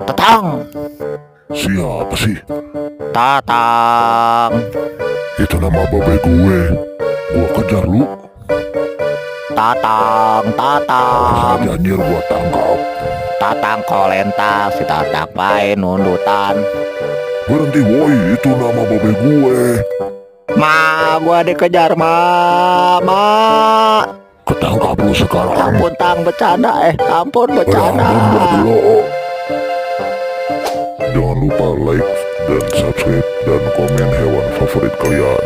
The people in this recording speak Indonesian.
Tatang, Siapa sih? Tatang, Itu nama babe gue. Gua kejar lu. Tatang, Tatang, Saja anjir gua tangkap. Tatang kolentas, si Tatang pae nundutan. Berhenti woi, itu nama babe gue. Ma, gua dikejar ma. Ketangkap lu sekarang. Ampun tang bercanda, ampun bercanda. Ampun buat lo. Jangan lupa like dan subscribe dan komen hewan favorit kalian.